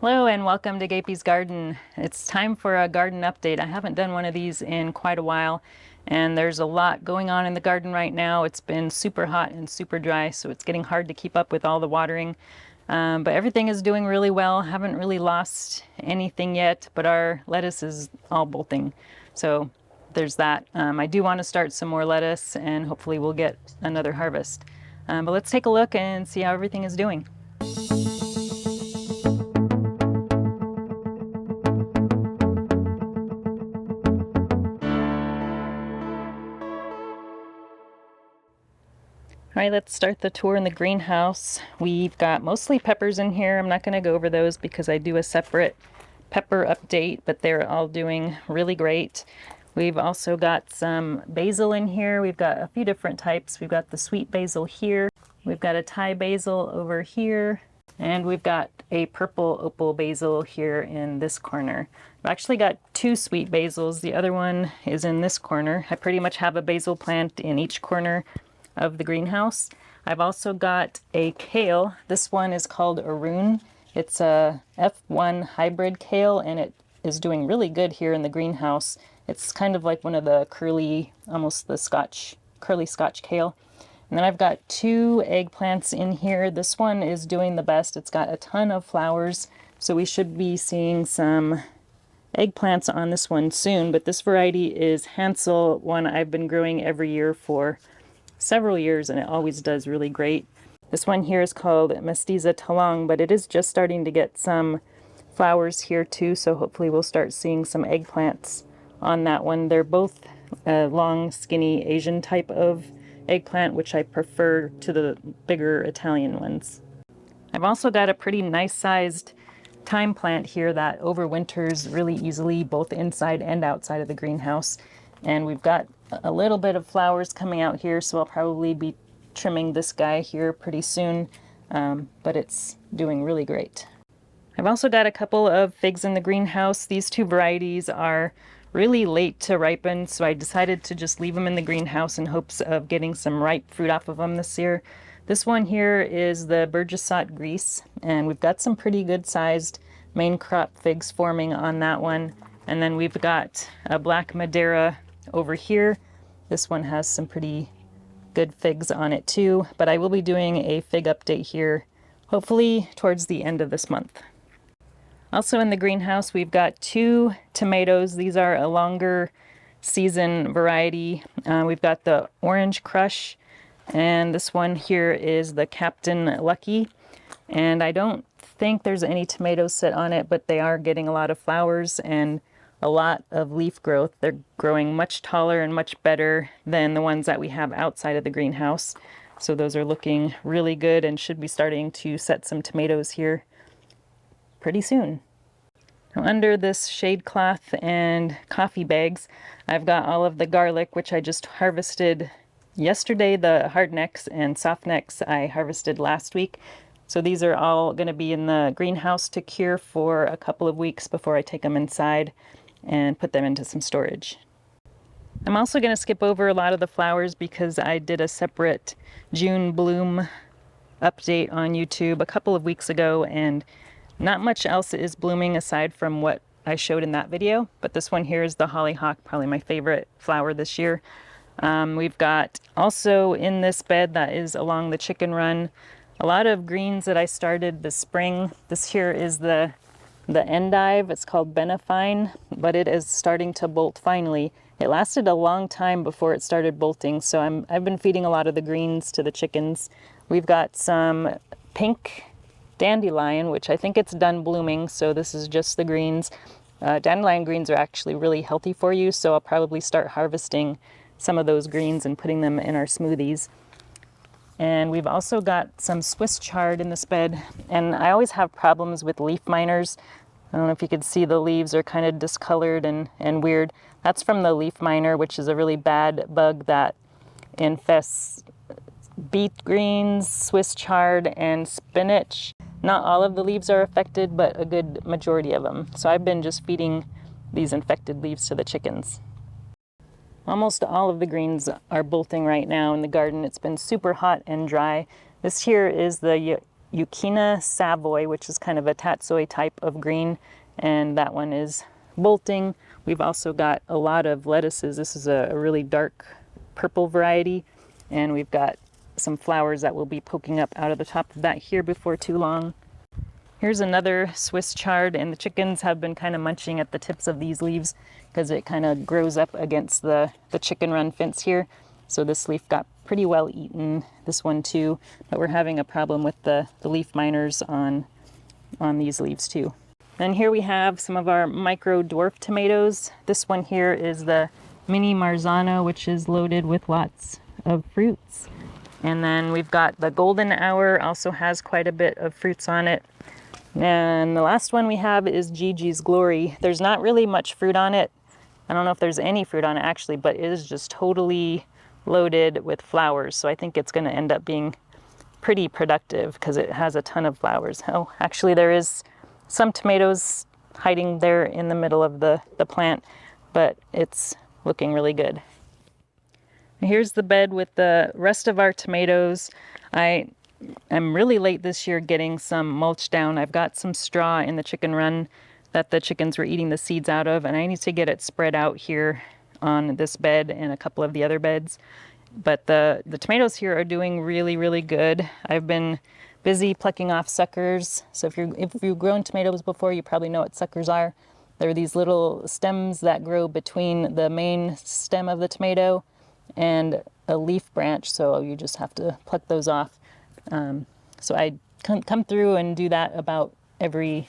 Hello and welcome to Gapeys Garden. It's time for a garden update. I haven't done one of these in quite a while, and there's a lot going on in the garden right now. It's been super hot and super dry, so it's getting hard to keep up with all the watering. But everything is doing really well. Haven't really lost anything yet, but our lettuce is all bolting. So there's that. I do want to start some more lettuce, and hopefully we'll get another harvest. But let's take a look and see how everything is doing. All right, let's start the tour in the greenhouse. We've got mostly peppers in here. I'm not going to go over those because I do a separate pepper update, but they're all doing really great. We've also got some basil in here. We've got a few different types. We've got the sweet basil here. We've got a Thai basil over here. And we've got a purple opal basil here in this corner. I've actually got two sweet basils. The other one is in this corner. I pretty much have a basil plant in each corner of the greenhouse. I've also got a kale. This one is called Arun. It's a F1 hybrid kale, and it is doing really good here in the greenhouse. It's kind of like one of the curly, almost the curly Scotch kale. And then I've got two eggplants in here. This one is doing the best. It's got a ton of flowers, so we should be seeing some eggplants on this one soon. But this variety is Hansel, one I've been growing every year for several years, and it always does really great. This one here is called Mestiza Talong, but it is just starting to get some flowers here too, so hopefully we'll start seeing some eggplants on that one. They're both a long, skinny Asian type of eggplant, which I prefer to the bigger Italian ones. I've also got a pretty nice sized thyme plant here that overwinters really easily, both inside and outside of the greenhouse. And we've got a little bit of flowers coming out here, so I'll probably be trimming this guy here pretty soon, but it's doing really great. I've also got a couple of figs in the greenhouse. These two varieties are really late to ripen, so I decided to just leave them in the greenhouse in hopes of getting some ripe fruit off of them this year. This one here is the Burgessot Grease, and we've got some pretty good sized main crop figs forming on that one. And then we've got a Black Madeira over here. This one has some pretty good figs on it too, but I will be doing a fig update here hopefully towards the end of this month. Also in the greenhouse we've got two tomatoes. These are a longer season variety. We've got the Orange Crush, and this one here is the Captain Lucky, and I don't think there's any tomatoes set on it, but they are getting a lot of flowers and a lot of leaf growth. They're growing much taller and much better than the ones that we have outside of the greenhouse. So those are looking really good and should be starting to set some tomatoes here pretty soon. Now, under this shade cloth and coffee bags, I've got all of the garlic, which I just harvested yesterday. The hardnecks and softnecks I harvested last week. So these are all going to be in the greenhouse to cure for a couple of weeks before I take them inside and put them into some storage. I'm also going to skip over a lot of the flowers because I did a separate June bloom update on YouTube a couple of weeks ago, and not much else is blooming aside from what I showed in that video. But this one here is the hollyhock, probably my favorite flower this year. We've got also in this bed that is along the chicken run a lot of greens that I started this spring. This here is the endive. It's called Benefine, but it is starting to bolt finally. It lasted a long time before it started bolting, so I've been feeding a lot of the greens to the chickens. We've got some pink dandelion, which I think it's done blooming, so this is just the greens. Dandelion greens are actually really healthy for you, so I'll probably start harvesting some of those greens and putting them in our smoothies. And we've also got some Swiss chard in this bed, and I always have problems with leaf miners. I don't know if you could see the leaves are kind of discolored and weird. That's from the leaf miner, which is a really bad bug that infests beet greens, Swiss chard, and spinach. Not all of the leaves are affected, but a good majority of them. So I've been just feeding these infected leaves to the chickens. Almost all of the greens are bolting right now in the garden. It's been super hot and dry. This here is the Zucchini Savoy, which is kind of a tatsoi type of green, and that one is bolting. We've also got a lot of lettuces. This is a really dark purple variety, and we've got some flowers that will be poking up out of the top of that here before too long. Here's another Swiss chard, and the chickens have been kind of munching at the tips of these leaves because it kind of grows up against the chicken run fence here. So this leaf got pretty well eaten, this one too, but we're having a problem with the leaf miners on these leaves too. And here we have some of our micro dwarf tomatoes. This one here is the mini Marzano, which is loaded with lots of fruits. And then we've got the golden hour, also has quite a bit of fruits on it. And the last one we have is Gigi's Glory. There's not really much fruit on it. I don't know if there's any fruit on it actually, but it is just totally loaded with flowers. So I think it's going to end up being pretty productive because it has a ton of flowers. Oh, actually there is some tomatoes hiding there in the middle of the plant, but it's looking really good. Here's the bed with the rest of our tomatoes. I'm really late this year getting some mulch down. I've got some straw in the chicken run that the chickens were eating the seeds out of, and I need to get it spread out here on this bed and a couple of the other beds. But the tomatoes here are doing really, really good. I've been busy plucking off suckers. So if you've grown tomatoes before, you probably know what suckers are. They're these little stems that grow between the main stem of the tomato and a leaf branch, so you just have to pluck those off. So I come through and do that about every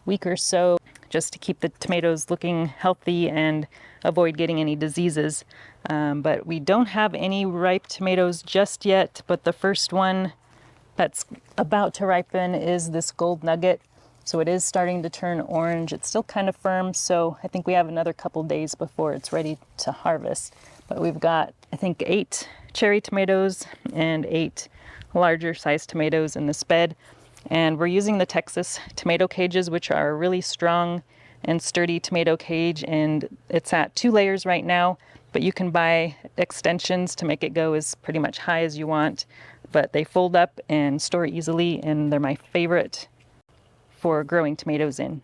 week or so just to keep the tomatoes looking healthy and avoid getting any diseases. But we don't have any ripe tomatoes just yet, but the first one that's about to ripen is this gold nugget. So it is starting to turn orange. It's still kind of firm, so I think we have another couple days before it's ready to harvest. But we've got, I think, 8 cherry tomatoes and 8 larger sized tomatoes in this bed. And we're using the Texas tomato cages, which are a really strong and sturdy tomato cage, and it's at 2 layers right now, but you can buy extensions to make it go as pretty much high as you want. But they fold up and store easily, and they're my favorite for growing tomatoes in.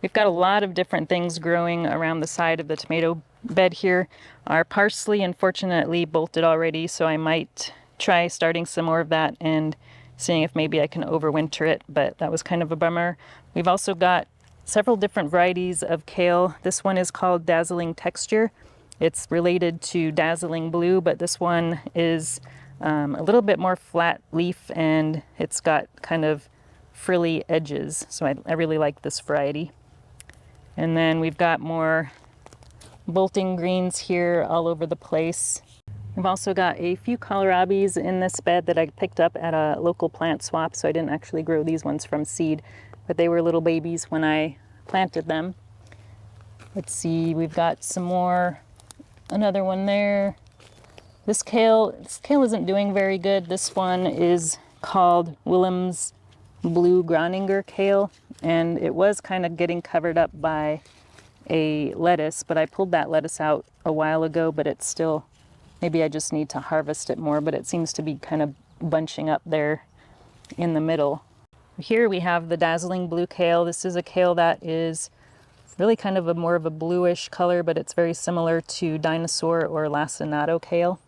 We've got a lot of different things growing around the side of the tomato bed here. Our parsley unfortunately bolted already, so I might try starting some more of that and seeing if maybe I can overwinter it, but that was kind of a bummer. We've also got several different varieties of kale. This one is called Dazzling Texture. It's related to Dazzling Blue, but this one is a little bit more flat leaf, and it's got kind of frilly edges, so I really like this variety. And then we've got more bolting greens here all over the place. We've also got a few kohlrabis in this bed that I picked up at a local plant swap, so I didn't actually grow these ones from seed, but they were little babies when I planted them. Let's see, we've got some more, another one there. This kale isn't doing very good. This one is called Willem's Blue Groninger kale, and it was kind of getting covered up by a lettuce, but I pulled that lettuce out a while ago, but it's still, maybe I just need to harvest it more, but it seems to be kind of bunching up there in the middle. Here we have the Dazzling Blue kale. This is a kale that is really kind of more of a bluish color, but it's very similar to dinosaur or lacinato kale.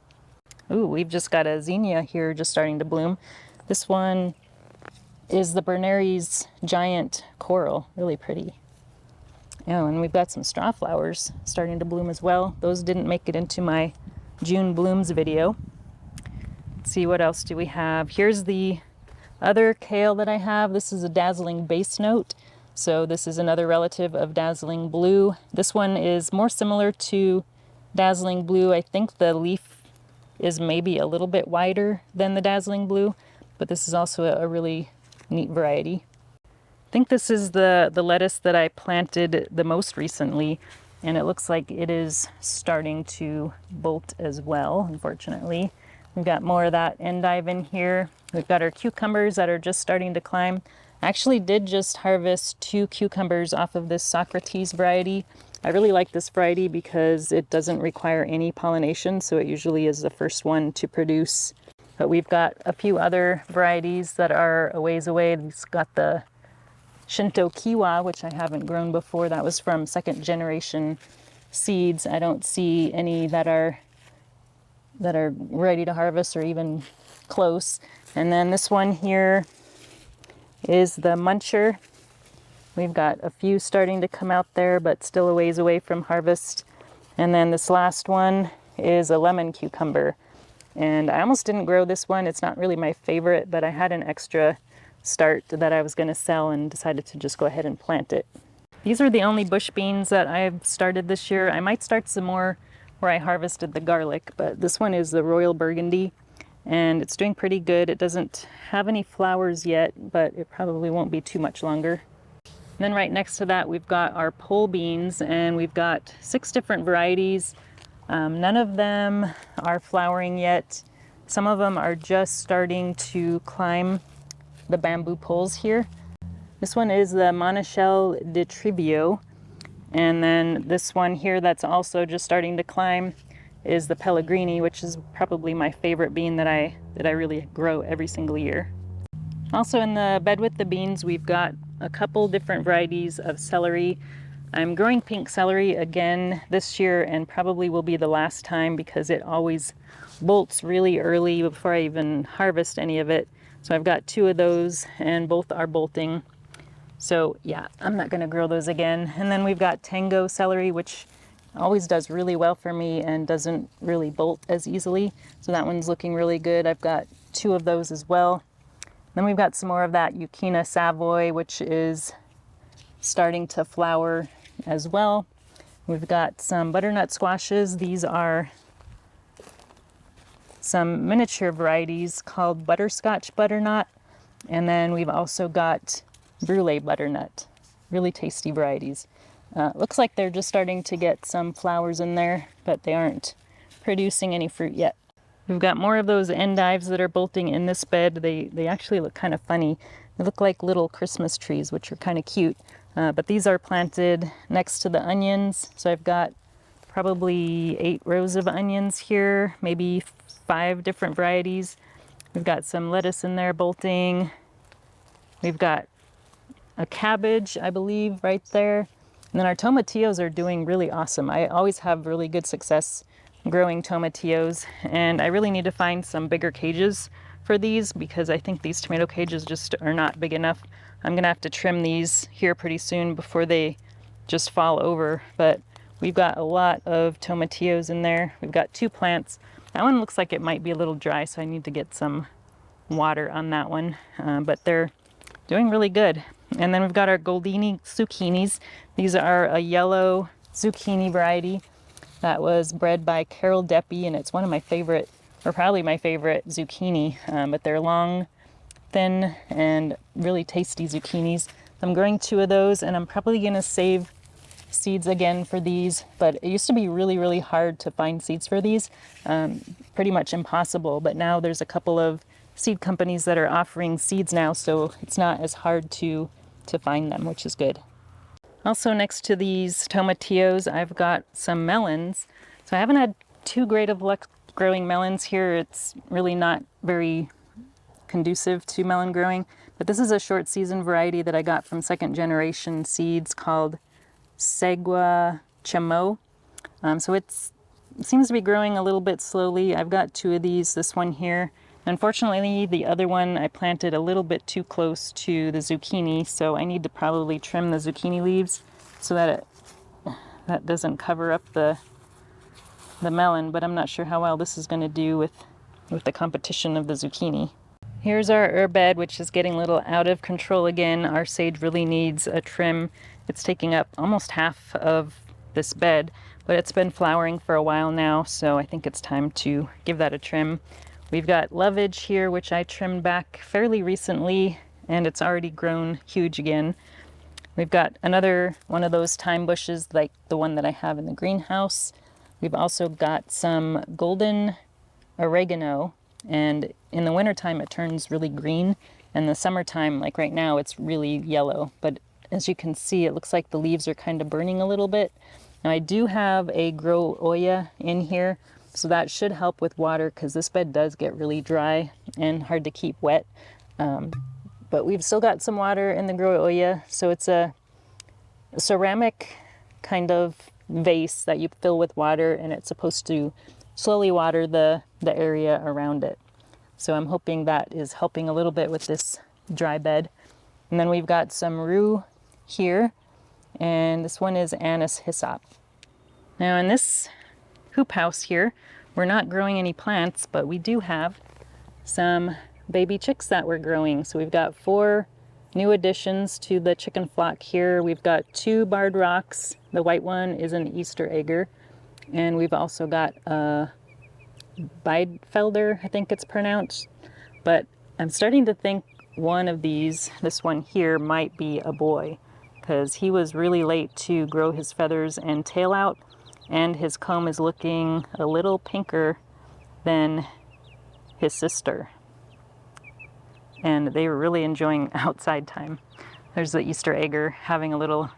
Ooh, we've just got a zinnia here just starting to bloom. This one is the Berneri's Giant Coral, really pretty. Oh, and we've got some straw flowers starting to bloom as well. Those didn't make it into my June blooms video. Let's see, what else do we have? Here's the other kale that I have. This is a Dazzling Base Note. So this is another relative of Dazzling Blue. This one is more similar to Dazzling Blue. I think the leaf is maybe a little bit wider than the Dazzling Blue, but this is also a really neat variety. I think this is the lettuce that I planted the most recently, and it looks like it is starting to bolt as well, unfortunately. We've got more of that endive in here. We've got our cucumbers that are just starting to climb. I actually did just harvest 2 cucumbers off of this Socrates variety. I really like this variety because it doesn't require any pollination, so it usually is the first one to produce but we've got a few other varieties that are a ways away. We've got the Shinto Kiwa, which I haven't grown before. That was from second generation seeds. I don't see any that are ready to harvest or even close. And then this one here is the Muncher. We've got a few starting to come out there, but still a ways away from harvest. And then this last one is a lemon cucumber. And I almost didn't grow this one. It's not really my favorite, but I had an extra start that I was going to sell and decided to just go ahead and plant it. These are the only bush beans that I've started this year. I might start some more where I harvested the garlic, but this one is the Royal Burgundy, and it's doing pretty good. It doesn't have any flowers yet, but it probably won't be too much longer. And then right next to that, we've got our pole beans, and we've got 6 different varieties. None of them are flowering yet. Some of them are just starting to climb the bamboo poles here. This one is the Monticello de Trivio, and then this one here that's also just starting to climb is the Pellegrini, which is probably my favorite bean that I really grow every single year. Also in the bed with the beans, we've got a couple different varieties of celery. I'm growing pink celery again this year, and probably will be the last time because it always bolts really early before I even harvest any of it. So I've got 2 of those and both are bolting. So yeah, I'm not gonna grow those again. And then we've got tango celery, which always does really well for me and doesn't really bolt as easily. So that one's looking really good. I've got 2 of those as well. Then we've got some more of that Yucchina Savoy, which is starting to flower as well. We've got some butternut squashes. These are some miniature varieties called butterscotch butternut. And then we've also got brulee butternut, really tasty varieties. Looks like they're just starting to get some flowers in there, but they aren't producing any fruit yet. We've got more of those endives that are bolting in this bed. They actually look kind of funny. They look like little Christmas trees, which are kind of cute. But these are planted next to the onions. So I've got probably 8 rows of onions here, maybe 5 different varieties. We've got some lettuce in there bolting. We've got a cabbage, I believe, right there. And then our tomatillos are doing really awesome. I always have really good success growing tomatillos, and I really need to find some bigger cages for these because I think these tomato cages just are not big enough. I'm gonna have to trim these here pretty soon before they just fall over, but we've got a lot of tomatillos in there. We've got 2 plants. That one looks like it might be a little dry, so I need to get some water on that one, but they're doing really good. And then we've got our goldini zucchinis. These are a yellow zucchini variety that was bred by Carol Deppy, and it's one of my favorite, or probably my favorite zucchini, but they're long, thin, and really tasty zucchinis. I'm growing 2 of those, and I'm probably gonna save seeds again for these, but it used to be really, really hard to find seeds for these, pretty much impossible, but now there's a couple of seed companies that are offering seeds now, so it's not as hard to find them, which is good. Also next to these tomatillos, I've got some melons. So I haven't had too great of luck growing melons here. It's really not very conducive to melon growing, but this is a short season variety that I got from second generation seeds called Segua Chamo. So it seems to be growing a little bit slowly. I've got 2 of these, this one here. Unfortunately, the other one I planted a little bit too close to the zucchini, so I need to probably trim the zucchini leaves so that that doesn't cover up the melon, but I'm not sure how well this is going to do with the competition of the zucchini. Here's our herb bed, which is getting a little out of control again. Our sage really needs a trim. It's taking up almost half of this bed, but it's been flowering for a while now, so I think it's time to give that a trim. We've got lovage here, which I trimmed back fairly recently, and it's already grown huge again. We've got another one of those thyme bushes like the one that I have in the greenhouse. We've also got some golden oregano, and in the wintertime it turns really green, and the summertime, like right now, it's really yellow. But as you can see, it looks like the leaves are kind of burning a little bit. Now I do have a grow Oya in here, So that should help with water because this bed does get really dry and hard to keep wet. But we've still got some water in the grow oya. So it's a ceramic kind of vase that you fill with water, and it's supposed to slowly water the area around it. So I'm hoping that is helping a little bit with this dry bed. And then we've got some rue here, and this one is anise hyssop. Now in this hoop house here, we're not growing any plants, but we do have some baby chicks that we're growing. So we've got 4 new additions to the chicken flock here. We've got 2 barred rocks. The white one is an Easter egger. And we've also got a Biedfelder, I think it's pronounced. But I'm starting to think one of these, this one here, might be a boy, because he was really late to grow his feathers and tail out, and his comb is looking a little pinker than his sister. And they were really enjoying outside time. There's the Easter egger having a little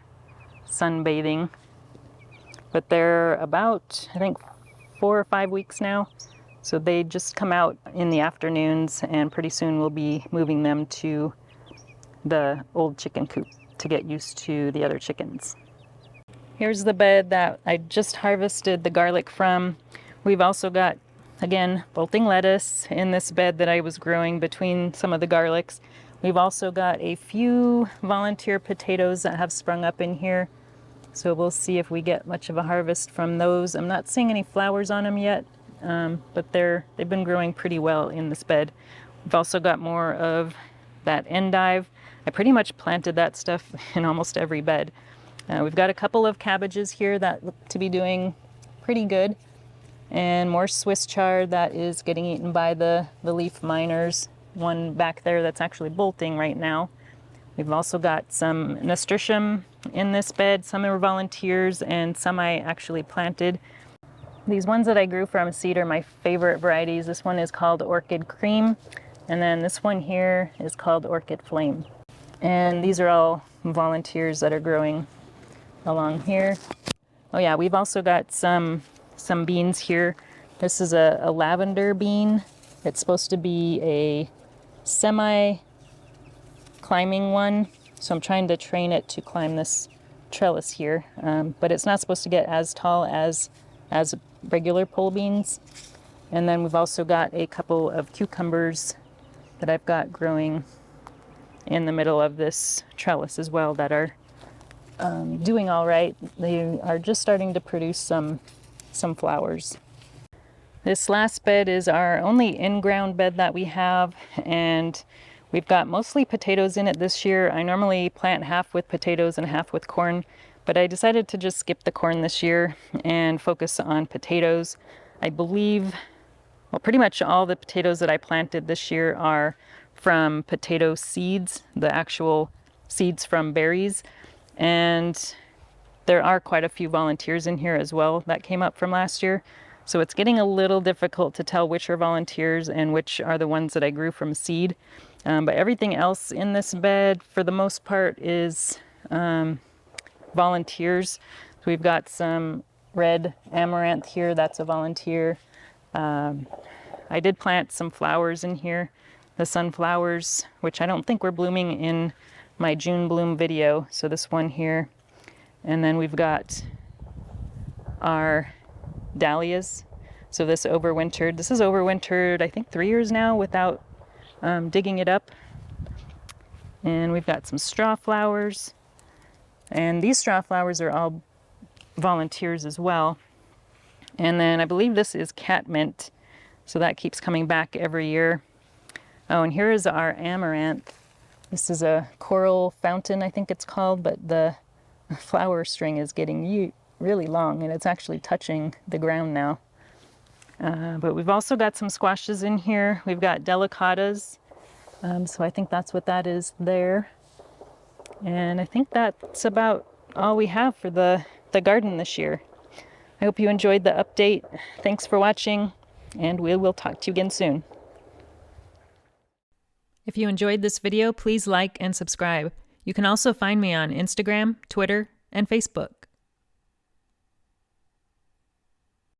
sunbathing. But they're about, I think, 4 or 5 weeks now. So they just come out in the afternoons, and pretty soon we'll be moving them to the old chicken coop to get used to the other chickens. Here's the bed that I just harvested the garlic from. We've also got, again, bolting lettuce in this bed that I was growing between some of the garlics. We've also got a few volunteer potatoes that have sprung up in here. So we'll see if we get much of a harvest from those. I'm not seeing any flowers on them yet, but they've been growing pretty well in this bed. We've also got more of that endive. I pretty much planted that stuff in almost every bed. We've got a couple of cabbages here that look to be doing pretty good, and more Swiss chard that is getting eaten by the leaf miners. One back there that's actually bolting right now. We've also got some nasturtium in this bed. Some are volunteers and some I actually planted. These ones that I grew from seed are my favorite varieties. This one is called Orchid Cream, and then this one here is called Orchid Flame. And these are all volunteers that are growing along here. Oh yeah, we've also got some beans here. This is a lavender bean. It's supposed to be a semi-climbing one, so I'm trying to train it to climb this trellis here, but it's not supposed to get as tall as regular pole beans. And then we've also got a couple of cucumbers that I've got growing in the middle of this trellis as well that are doing all right. They are just starting to produce some flowers. This last bed is our only in-ground bed that we have, and we've got mostly potatoes in it this year. I normally plant half with potatoes and half with corn, but I decided to just skip the corn this year and focus on potatoes. I believe, well, pretty much all the potatoes that I planted this year are from potato seeds, the actual seeds from berries. And there are quite a few volunteers in here as well that came up from last year. So it's getting a little difficult to tell which are volunteers and which are the ones that I grew from seed. But everything else in this bed, for the most part, is volunteers. So we've got some red amaranth here. That's a volunteer. I did plant some flowers in here. The sunflowers, which I don't think were blooming in my June bloom video. So this one here. And then we've got our dahlias. So this overwintered. This is overwintered, I think 3 years now without digging it up. And we've got some straw flowers. And these straw flowers are all volunteers as well. And then I believe this is catmint. So that keeps coming back every year. Oh, and here is our amaranth. This is a coral fountain, I think it's called, but the flower string is getting really long, and it's actually touching the ground now. But we've also got some squashes in here. We've got delicatas, so I think that's what that is there. And I think that's about all we have for the garden this year. I hope you enjoyed the update. Thanks for watching, and we will talk to you again soon. If you enjoyed this video, please like and subscribe. You can also find me on Instagram, Twitter, and Facebook.